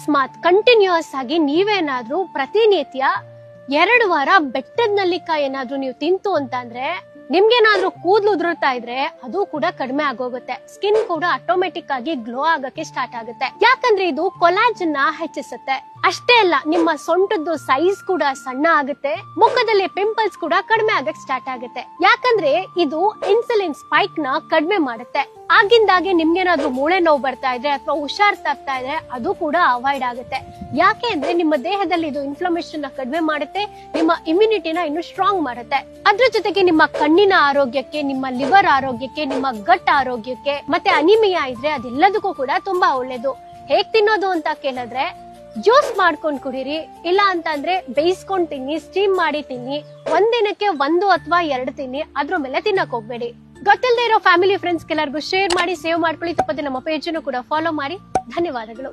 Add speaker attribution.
Speaker 1: ಅಕಸ್ಮಾತ್ ಕಂಟಿನ್ಯೂಸ್ ಆಗಿ ನೀವೇನಾದ್ರೂ ಪ್ರತಿನಿತ್ಯ 2 ವಾರ ಬೆಟ್ಟದ ನಲ್ಲಿಕಾಯಿ ಏನಾದ್ರೂ ನೀವು ತಿಂತು ಅಂತಂದ್ರೆ ನಿಮ್ಗೇನಾದ್ರೂ ಕೂದಲು ಉದುರುತ್ತಾ ಇದ್ರೆ ಅದು ಕೂಡ ಕಡಿಮೆ ಆಗೋಗುತ್ತೆ. ಸ್ಕಿನ್ ಕೂಡ ಆಟೋಮೆಟಿಕ್ ಆಗಿ ಗ್ಲೋ ಆಗಕ್ಕೆ ಸ್ಟಾರ್ಟ್ ಆಗುತ್ತೆ. ಯಾಕಂದ್ರೆ ಇದು ಕೊಲಾಜನ್ ನ ಹೆಚ್ಚಿಸುತ್ತೆ. ಅಷ್ಟೇ ಅಲ್ಲ, ನಿಮ್ಮ ಸೊಂಟದ್ದು ಸೈಜ್ ಕೂಡ ಸಣ್ಣ ಆಗುತ್ತೆ. ಮುಖದಲ್ಲಿ ಪಿಂಪಲ್ಸ್ ಕೂಡ ಕಡಿಮೆ ಆಗಕ್ ಸ್ಟಾರ್ಟ್ ಆಗುತ್ತೆ. ಯಾಕಂದ್ರೆ ಇದು ಇನ್ಸುಲಿನ್ ಸ್ಪೈಕ್ ನ ಕಡಿಮೆ ಮಾಡುತ್ತೆ. ಆಗಿಂದಾಗೆ ನಿಮ್ಗೇನಾದ್ರೂ ಮೂಳೆ ನೋವು ಬರ್ತಾ ಇದ್ರೆ ಅಥವಾ ಹುಷಾರ್ ತಪ್ತಾ ಇದ್ರೆ ಅದು ಕೂಡ ಅವಾಯ್ಡ್ ಆಗುತ್ತೆ. ಯಾಕೆ ಅಂದ್ರೆ ನಿಮ್ಮ ದೇಹದಲ್ಲಿ ಇದು ಇನ್ಫ್ಲಮೇಷನ್ ನ ಕಡಿಮೆ ಮಾಡುತ್ತೆ, ನಿಮ್ಮ ಇಮ್ಯುನಿಟಿನ ಇನ್ನು ಸ್ಟ್ರಾಂಗ್ ಮಾಡುತ್ತೆ. ಅದ್ರ ಜೊತೆಗೆ ನಿಮ್ಮ ಕಣ್ಣಿನ ಆರೋಗ್ಯಕ್ಕೆ, ನಿಮ್ಮ ಲಿವರ್ ಆರೋಗ್ಯಕ್ಕೆ, ನಿಮ್ಮ ಗಟ್ ಆರೋಗ್ಯಕ್ಕೆ, ಮತ್ತೆ ಅನಿಮಿಯಾ ಇದ್ರೆ ಅದೆಲ್ಲದಕ್ಕೂ ಕೂಡ ತುಂಬಾ ಒಳ್ಳೇದು. ಹೇಗ್ ತಿನ್ನೋದು ಅಂತ ಕೇಳಿದ್ರೆ, ಜ್ಯೂಸ್ ಮಾಡ್ಕೊಂಡ್ ಕುಡೀರಿ, ಇಲ್ಲ ಅಂತಂದ್ರೆ ಬೇಯಿಸ್ಕೊಂಡ್ ತಿನ್ನಿ, ಸ್ಟೀಮ್ ಮಾಡಿ ತಿನ್ನಿ, ಒಂದಿನಕ್ಕೆ 1 ಅಥವಾ 2 ತಿನ್ನಿ, ಅದ್ರ ಮೇಲೆ ತಿನ್ನಕ್ ಹೋಗ್ಬೇಡಿ. ಗೊತ್ತಿಲ್ಲದೆ ಇರೋ ಫ್ಯಾಮಿಲಿ ಫ್ರೆಂಡ್ಸ್ ಎಲ್ಲರಿಗೂ ಶೇರ್ ಮಾಡಿ, ಸೇವ್ ಮಾಡ್ಕೊಳ್ಳಿ. ತಪ್ಪದೆ ನಮ್ಮ ಪೇಜ್ ಕೂಡ ಫಾಲೋ ಮಾಡಿ. ಧನ್ಯವಾದಗಳು.